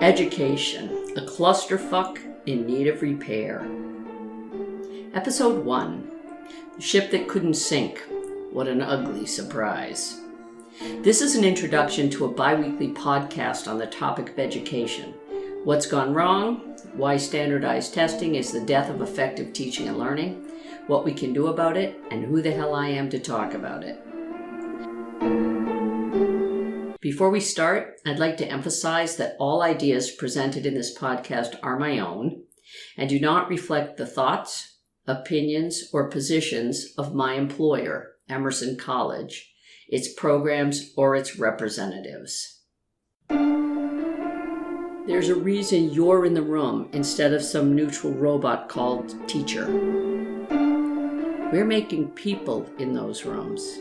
Education, a clusterfuck in need of repair. Episode 1, The Ship That Couldn't Sink. What an ugly surprise. This is an introduction to a bi-weekly podcast on the topic of education. What's gone wrong, why standardized testing is the death of effective teaching and learning, what we can do about it, and who the hell I am to talk about it. Before we start, I'd like to emphasize that all ideas presented in this podcast are my own and do not reflect the thoughts, opinions, or positions of my employer, Emerson College, its programs, or its representatives. There's a reason you're in the room instead of some neutral robot called teacher. We're making people in those rooms.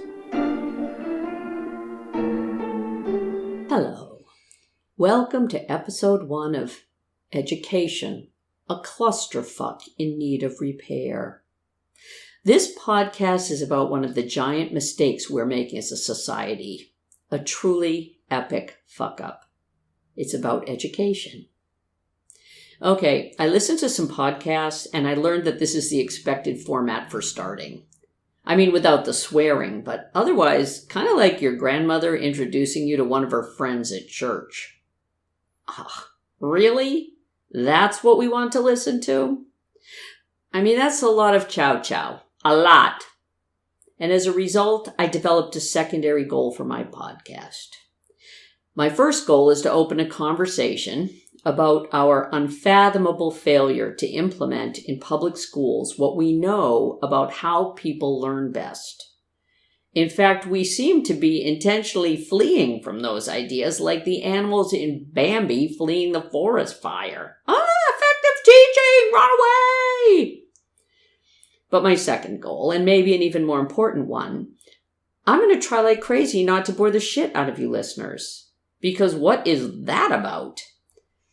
Hello. Welcome to episode 1 of Education, a clusterfuck in need of repair. This podcast is about one of the giant mistakes we're making as a society, a truly epic fuck-up. It's about education. Okay, I listened to some podcasts and I learned that this is the expected format for starting. I mean, without the swearing, but otherwise, kind of like your grandmother introducing you to one of her friends at church. Really? That's what we want to listen to? I mean, that's a lot of chow-chow. A lot. And as a result, I developed a secondary goal for my podcast. My first goal is to open a conversation about our unfathomable failure to implement in public schools what we know about how people learn best. In fact, we seem to be intentionally fleeing from those ideas like the animals in Bambi fleeing the forest fire. Effective teaching! Run away! But my second goal, and maybe an even more important one, I'm going to try like crazy not to bore the shit out of you listeners. Because what is that about?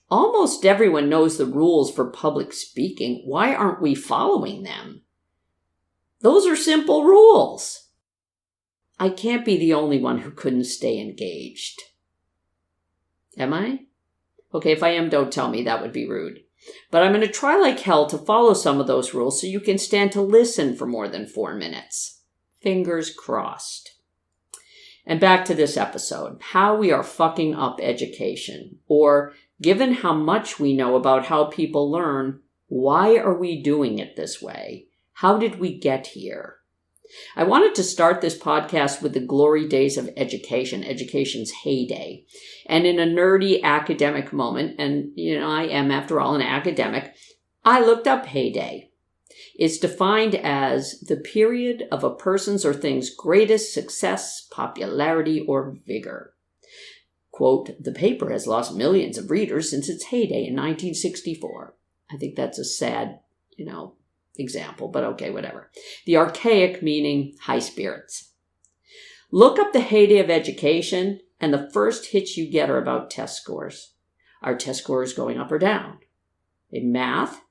Almost everyone knows the rules for public speaking. Why aren't we following them? Those are simple rules. I can't be the only one who couldn't stay engaged. Am I? Okay, if I am, don't tell me. That would be rude. But I'm going to try like hell to follow some of those rules so you can stand to listen for more than 4 minutes. Fingers crossed. And back to this episode, how we are fucking up education, or given how much we know about how people learn, why are we doing it this way? How did we get here? I wanted to start this podcast with the glory days of education, education's heyday. And in a nerdy academic moment, and I am after all an academic, I looked up heyday. It's defined as the period of a person's or thing's greatest success, popularity, or vigor. Quote, the paper has lost millions of readers since its heyday in 1964. I think that's a sad, example, but okay, whatever. The archaic meaning high spirits. Look up the heyday of education, and the first hits you get are about test scores. Are test scores going up or down? In math?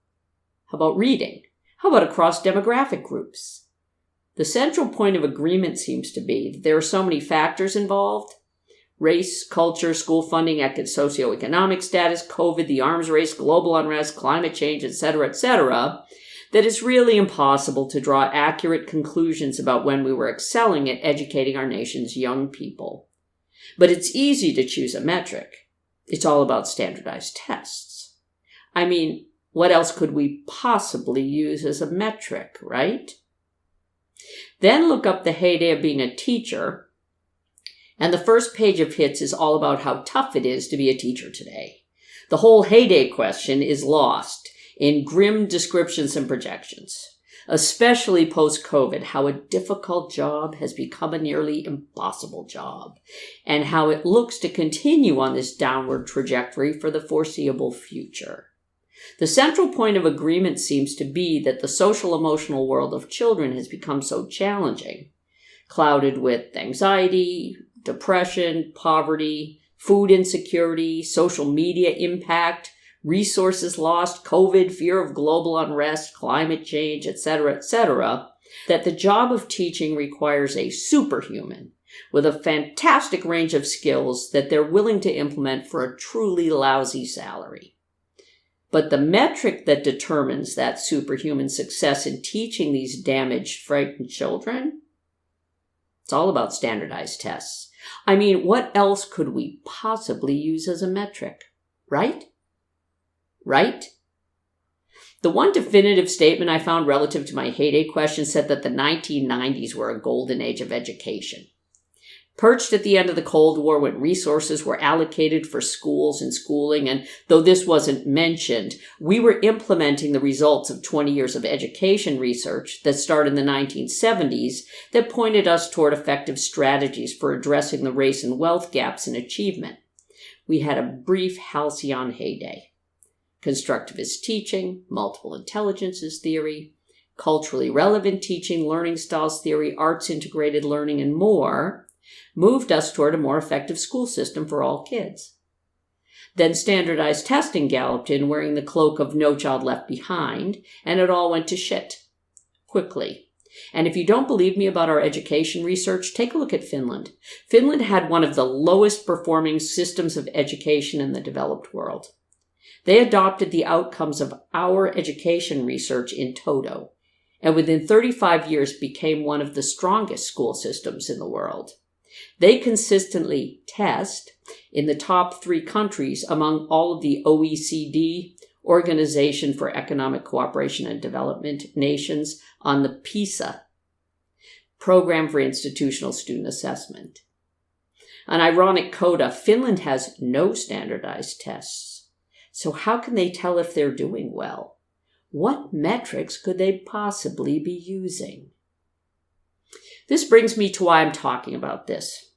How about reading? How about across demographic groups? The central point of agreement seems to be that there are so many factors involved. Race, culture, school funding, socioeconomic status, COVID, the arms race, global unrest, climate change, etc., that it's really impossible to draw accurate conclusions about when we were excelling at educating our nation's young people. But it's easy to choose a metric. It's all about standardized tests. I mean, what else could we possibly use as a metric, right? Then look up the heyday of being a teacher, and the first page of hits is all about how tough it is to be a teacher today. The whole heyday question is lost in grim descriptions and projections, especially post-COVID, how a difficult job has become a nearly impossible job, and how it looks to continue on this downward trajectory for the foreseeable future. The central point of agreement seems to be that the social-emotional world of children has become so challenging, clouded with anxiety, depression, poverty, food insecurity, social media impact, resources lost, COVID, fear of global unrest, climate change, etc., that the job of teaching requires a superhuman, with a fantastic range of skills that they're willing to implement for a truly lousy salary. But the metric that determines that superhuman success in teaching these damaged, frightened children, it's all about standardized tests. I mean, what else could we possibly use as a metric? Right? Right? The one definitive statement I found relative to my heyday question said that the 1990s were a golden age of education. Perched at the end of the Cold War when resources were allocated for schools and schooling, and though this wasn't mentioned, we were implementing the results of 20 years of education research that started in the 1970s that pointed us toward effective strategies for addressing the race and wealth gaps in achievement. We had a brief halcyon heyday. Constructivist teaching, multiple intelligences theory, culturally relevant teaching, learning styles theory, arts-integrated learning, and more moved us toward a more effective school system for all kids. Then standardized testing galloped in wearing the cloak of No Child Left Behind, and it all went to shit. Quickly. And if you don't believe me about our education research, take a look at Finland. Finland had one of the lowest performing systems of education in the developed world. They adopted the outcomes of our education research in toto, and within 35 years became one of the strongest school systems in the world. They consistently test in the top 3 countries among all of the OECD, Organization for Economic Cooperation and Development nations, on the PISA, Program for Institutional Student Assessment. An ironic coda, Finland has no standardized tests. So how can they tell if they're doing well? What metrics could they possibly be using? This brings me to why I'm talking about this.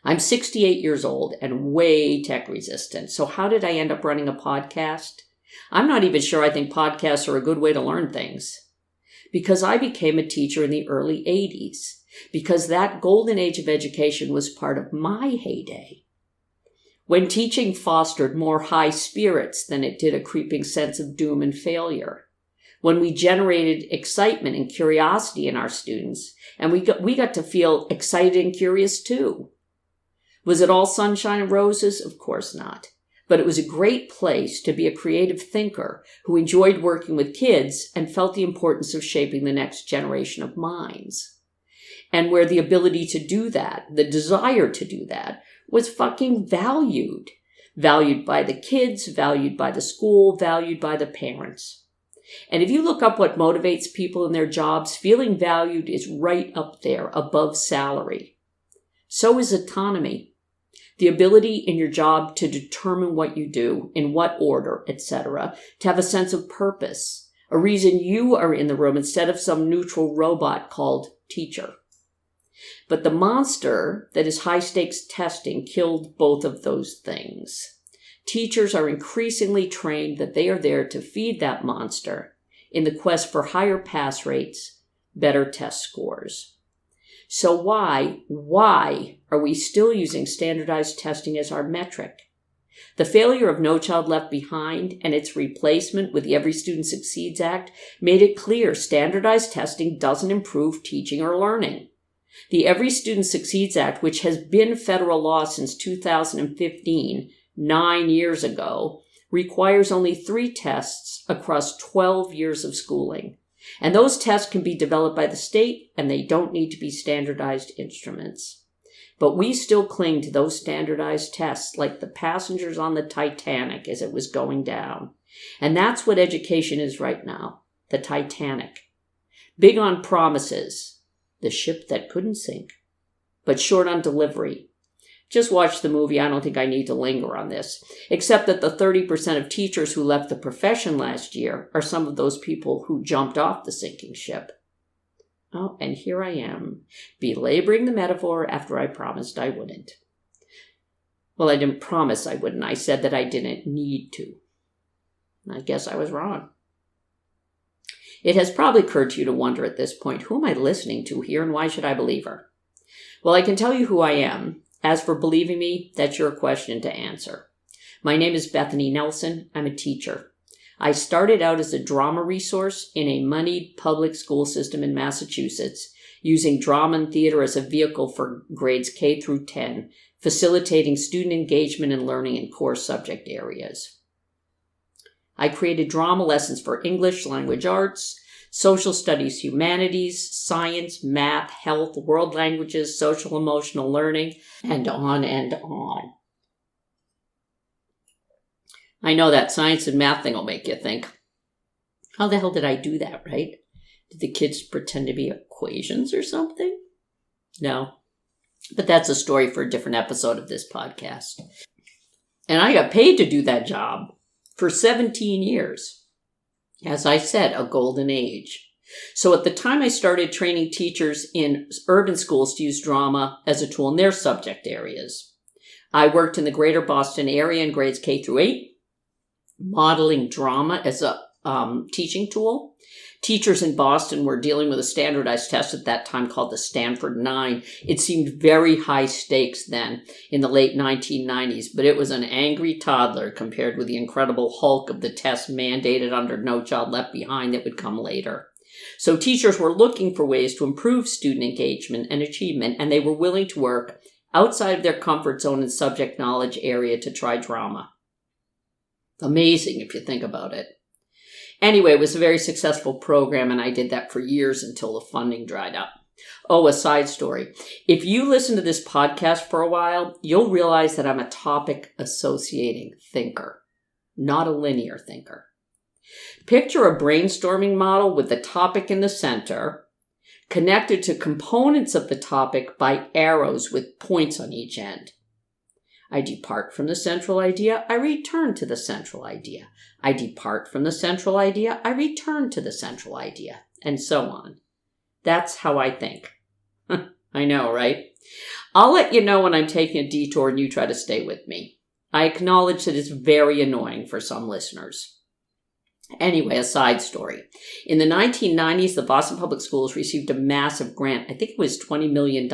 I'm 68 years old and way tech resistant. So how did I end up running a podcast? I'm not even sure I think podcasts are a good way to learn things. Because I became a teacher in the early 80s. Because that golden age of education was part of my heyday. When teaching fostered more high spirits than it did a creeping sense of doom and failure. When we generated excitement and curiosity in our students, and we got to feel excited and curious too. Was it all sunshine and roses? Of course not. But it was a great place to be a creative thinker who enjoyed working with kids and felt the importance of shaping the next generation of minds. And where the ability to do that, the desire to do that, was fucking valued. Valued by the kids, valued by the school, valued by the parents. And if you look up what motivates people in their jobs, feeling valued is right up there above salary. So is autonomy. The ability in your job to determine what you do, in what order, etc., to have a sense of purpose, a reason you are in the room instead of some neutral robot called teacher. But the monster that is high-stakes testing killed both of those things. Teachers are increasingly trained that they are there to feed that monster in the quest for higher pass rates, better test scores. So why are we still using standardized testing as our metric? The failure of No Child Left Behind and its replacement with the Every Student Succeeds Act made it clear standardized testing doesn't improve teaching or learning. The Every Student Succeeds Act, which has been federal law since 2015, 9 years ago, requires only 3 tests across 12 years of schooling. And those tests can be developed by the state, and they don't need to be standardized instruments. But we still cling to those standardized tests like the passengers on the Titanic as it was going down. And that's what education is right now, the Titanic. Big on promises, the ship that couldn't sink, but short on delivery. Just watch the movie. I don't think I need to linger on this, except that the 30% of teachers who left the profession last year are some of those people who jumped off the sinking ship. Oh, and here I am, belaboring the metaphor after I promised I wouldn't. Well, I didn't promise I wouldn't. I said that I didn't need to. I guess I was wrong. It has probably occurred to you to wonder at this point, who am I listening to here and why should I believe her? Well, I can tell you who I am. As for believing me, that's your question to answer. My name is Bethany Nelson. I'm a teacher. I started out as a drama resource in a moneyed public school system in Massachusetts using drama and theater as a vehicle for grades K through 10, facilitating student engagement and learning in core subject areas. I created drama lessons for English, language arts, social studies, humanities, science, math, health, world languages, social emotional learning, and on and on. I know that science and math thing will make you think, how the hell did I do that, right? Did the kids pretend to be equations or something? No. But that's a story for a different episode of this podcast. And I got paid to do that job for 17 years. As I said, a golden age. So at the time I started training teachers in urban schools to use drama as a tool in their subject areas. I worked in the greater Boston area in grades K through 8, modeling drama as a teaching tool. Teachers in Boston were dealing with a standardized test at that time called the Stanford 9. It seemed very high stakes then in the late 1990s, but it was an angry toddler compared with the incredible hulk of the test mandated under No Child Left Behind that would come later. So teachers were looking for ways to improve student engagement and achievement, and they were willing to work outside of their comfort zone and subject knowledge area to try drama. Amazing if you think about it. Anyway, it was a very successful program, and I did that for years until the funding dried up. Oh, a side story. If you listen to this podcast for a while, you'll realize that I'm a topic associating thinker, not a linear thinker. Picture a brainstorming model with the topic in the center, connected to components of the topic by arrows with points on each end. I depart from the central idea, I return to the central idea. I depart from the central idea, I return to the central idea, and so on. That's how I think. I know, right? I'll let you know when I'm taking a detour and you try to stay with me. I acknowledge that it's very annoying for some listeners. Anyway, a side story. In the 1990s, the Boston Public Schools received a massive grant. I think it was $20 million.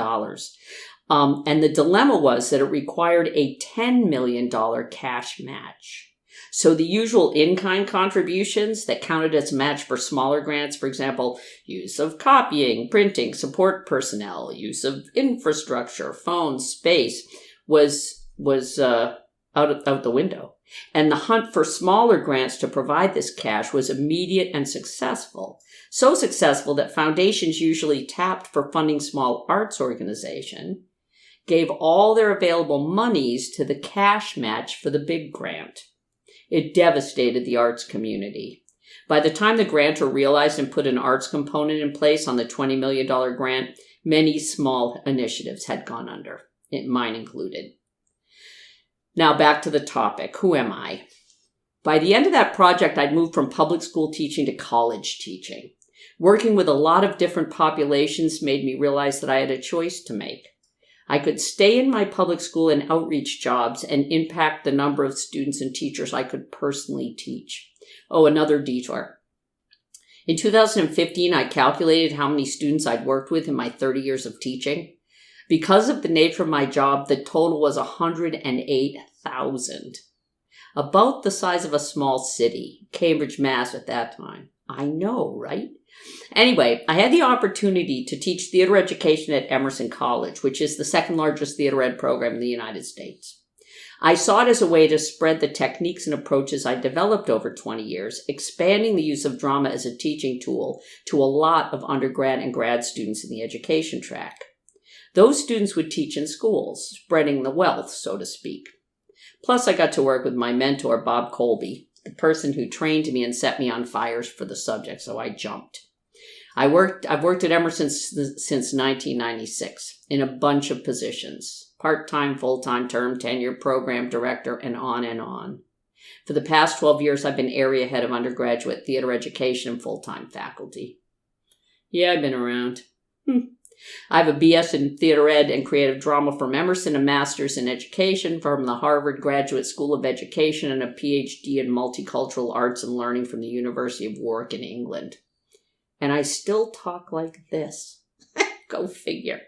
And the dilemma was that it required a $10 million cash match. So the usual in-kind contributions that counted as a match for smaller grants, for example, use of copying, printing, support personnel, use of infrastructure, phones, space, was out the window. And the hunt for smaller grants to provide this cash was immediate and successful. So successful that foundations usually tapped for funding small arts organizations gave all their available monies to the cash match for the big grant. It devastated the arts community. By the time the grantor realized and put an arts component in place on the $20 million grant, many small initiatives had gone under, mine included. Now back to the topic. Who am I? By the end of that project, I'd moved from public school teaching to college teaching. Working with a lot of different populations made me realize that I had a choice to make. I could stay in my public school and outreach jobs and impact the number of students and teachers I could personally teach. Oh, another detour. In 2015, I calculated how many students I'd worked with in my 30 years of teaching. Because of the nature of my job, the total was 108,000. About the size of a small city, Cambridge, Mass. At that time. I know, right? Anyway, I had the opportunity to teach theater education at Emerson College, which is the second largest theater ed program in the United States. I saw it as a way to spread the techniques and approaches I developed over 20 years, expanding the use of drama as a teaching tool to a lot of undergrad and grad students in the education track. Those students would teach in schools, spreading the wealth, so to speak. Plus, I got to work with my mentor, Bob Colby, the person who trained me and set me on fire for the subject, so I jumped. I've worked at Emerson since 1996 in a bunch of positions, part-time, full-time, term, tenure, program director, and on and on. For the past 12 years, I've been area head of undergraduate theater education and full-time faculty. Yeah, I've been around. I have a BS in theater ed and creative drama from Emerson, a master's in education from the Harvard Graduate School of Education, and a PhD in multicultural arts and learning from the University of Warwick in England. And I still talk like this. Go figure.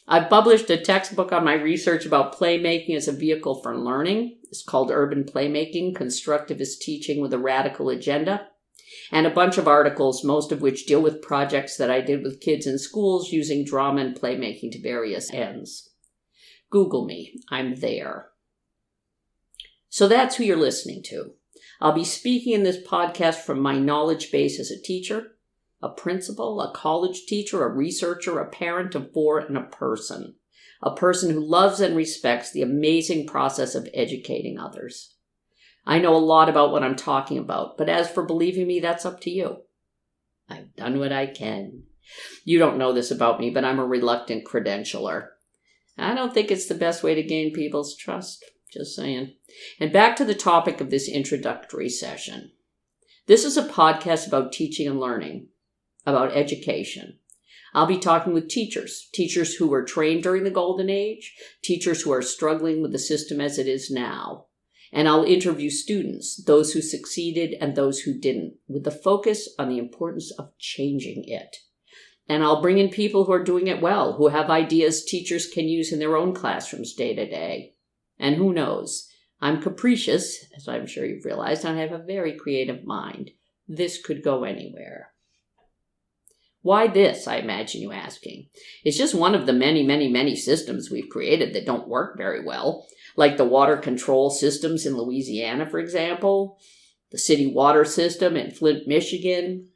I've published a textbook on my research about playmaking as a vehicle for learning. It's called Urban Playmaking, Constructivist Teaching with a Radical Agenda. And a bunch of articles, most of which deal with projects that I did with kids in schools using drama and playmaking to various ends. Google me. I'm there. So that's who you're listening to. I'll be speaking in this podcast from my knowledge base as a teacher, a principal, a college teacher, a researcher, a parent of 4, and a person who loves and respects the amazing process of educating others. I know a lot about what I'm talking about, but as for believing me, that's up to you. I've done what I can. You don't know this about me, but I'm a reluctant credentialer. I don't think it's the best way to gain people's trust. Just saying. And back to the topic of this introductory session. This is a podcast about teaching and learning, about education. I'll be talking with teachers who were trained during the golden age, teachers who are struggling with the system as it is now. And I'll interview students, those who succeeded and those who didn't, with the focus on the importance of changing it. And I'll bring in people who are doing it well, who have ideas teachers can use in their own classrooms day to day. And who knows? I'm capricious, as I'm sure you've realized, and I have a very creative mind. This could go anywhere. Why this, I imagine you asking? It's just one of the many systems we've created that don't work very well, like the water control systems in Louisiana, for example, the city water system in Flint, Michigan,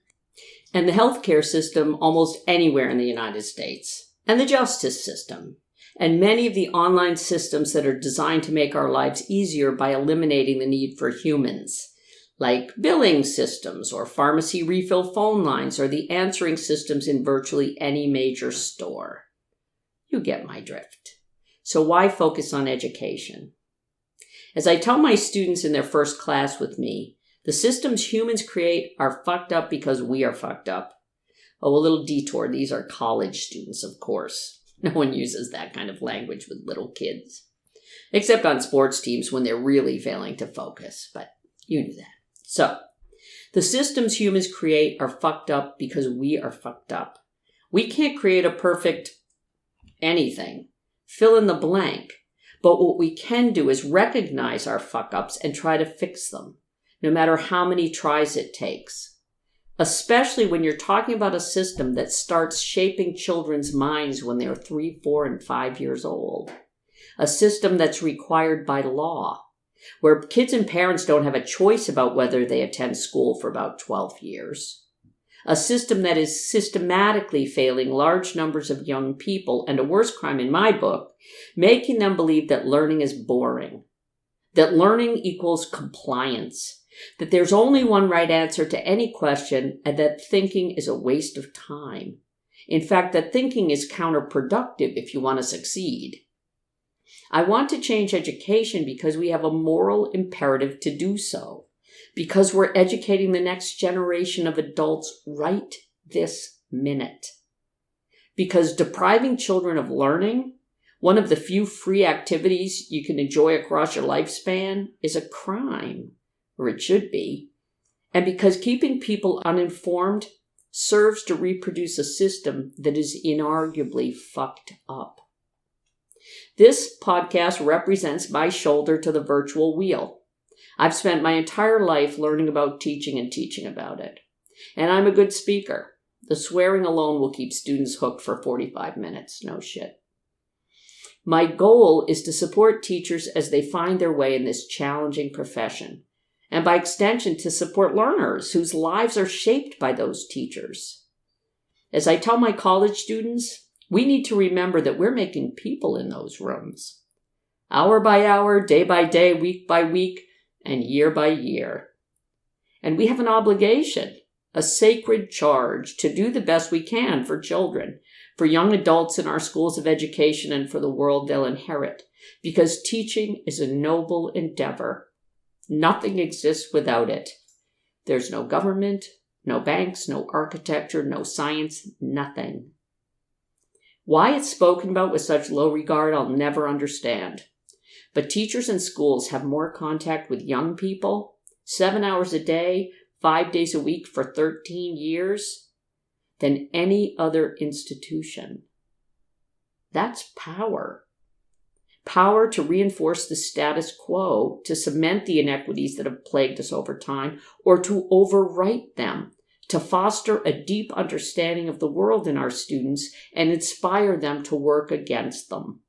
and the healthcare system almost anywhere in the United States, and the justice system, and many of the online systems that are designed to make our lives easier by eliminating the need for humans, like billing systems or pharmacy refill phone lines or the answering systems in virtually any major store. You get my drift. So why focus on education? As I tell my students in their first class with me, the systems humans create are fucked up because we are fucked up. Oh, a little detour. These are college students, of course. No one uses that kind of language with little kids. Except on sports teams when they're really failing to focus. But you knew that. So, the systems humans create are fucked up because we are fucked up. We can't create a perfect anything. Fill in the blank. But what we can do is recognize our fuck-ups and try to fix them, no matter how many tries it takes. Especially when you're talking about a system that starts shaping children's minds when they're 3, 4, and 5 years old. A system that's required by law, where kids and parents don't have a choice about whether they attend school for about 12 years. A system that is systematically failing large numbers of young people, and a worse crime in my book, making them believe that learning is boring, that learning equals compliance, that there's only one right answer to any question, and that thinking is a waste of time. In fact, that thinking is counterproductive if you want to succeed. I want to change education because we have a moral imperative to do so, because we're educating the next generation of adults right this minute. Because depriving children of learning, one of the few free activities you can enjoy across your lifespan, is a crime, or it should be. And because keeping people uninformed serves to reproduce a system that is inarguably fucked up. This podcast represents my shoulder to the virtual wheel. I've spent my entire life learning about teaching and teaching about it. And I'm a good speaker. The swearing alone will keep students hooked for 45 minutes. No shit. My goal is to support teachers as they find their way in this challenging profession. And by extension, to support learners whose lives are shaped by those teachers. As I tell my college students, we need to remember that we're making people in those rooms. Hour by hour, day by day, week by week, and year by year. And we have an obligation, a sacred charge, to do the best we can for children, for young adults in our schools of education, and for the world they'll inherit. Because teaching is a noble endeavor. Nothing exists without it. There's no government, no banks, no architecture, no science, nothing. Why it's spoken about with such low regard, I'll never understand. But teachers in schools have more contact with young people, 7 hours a day, 5 days a week for 13 years, than any other institution. That's power. power to reinforce the status quo, to cement the inequities that have plagued us over time, or to overwrite them, to foster a deep understanding of the world in our students and inspire them to work against them.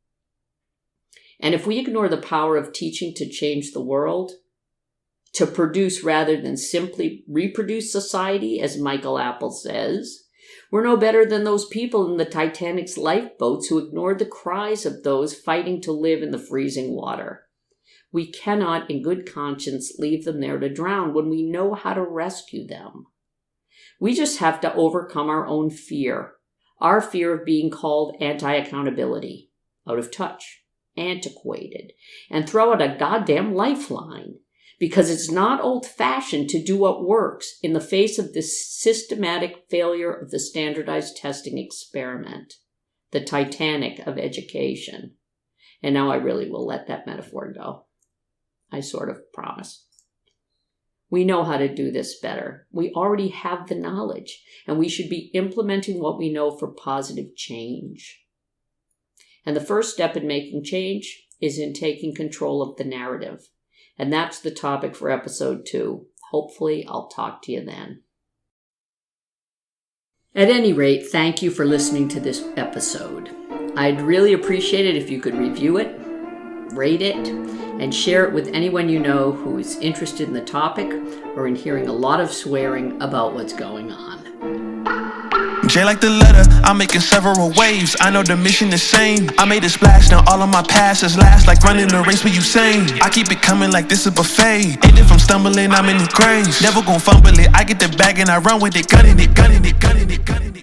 And if we ignore the power of teaching to change the world, to produce rather than simply reproduce society, as Michael Apple says, we're no better than those people in the Titanic's lifeboats who ignored the cries of those fighting to live in the freezing water. We cannot, in good conscience, leave them there to drown when we know how to rescue them. We just have to overcome our own fear, our fear of being called anti-accountability, out of touch, antiquated, and throw out a goddamn lifeline, because it's not old-fashioned to do what works in the face of this systematic failure of the standardized testing experiment, the Titanic of education. And now I really will let that metaphor go. I sort of promise. We know how to do this better. We already have the knowledge, and we should be implementing what we know for positive change. And the first step in making change is in taking control of the narrative. And that's the topic for episode 2. Hopefully, I'll talk to you then. At any rate, thank you for listening to this episode. I'd really appreciate it if you could review it, rate it, and share it with anyone you know who is interested in the topic or in hearing a lot of swearing about what's going on. J like the letter, I'm making several waves. I know the mission the same. I made a splash, now all of my passes last like running a race with Usain. I keep it coming like this a buffet. And if I'm stumbling, I'm in the graves. Never gon' fumble it, I get the bag and I run with it. Gunning it, gunning it, gunning it, gunning it.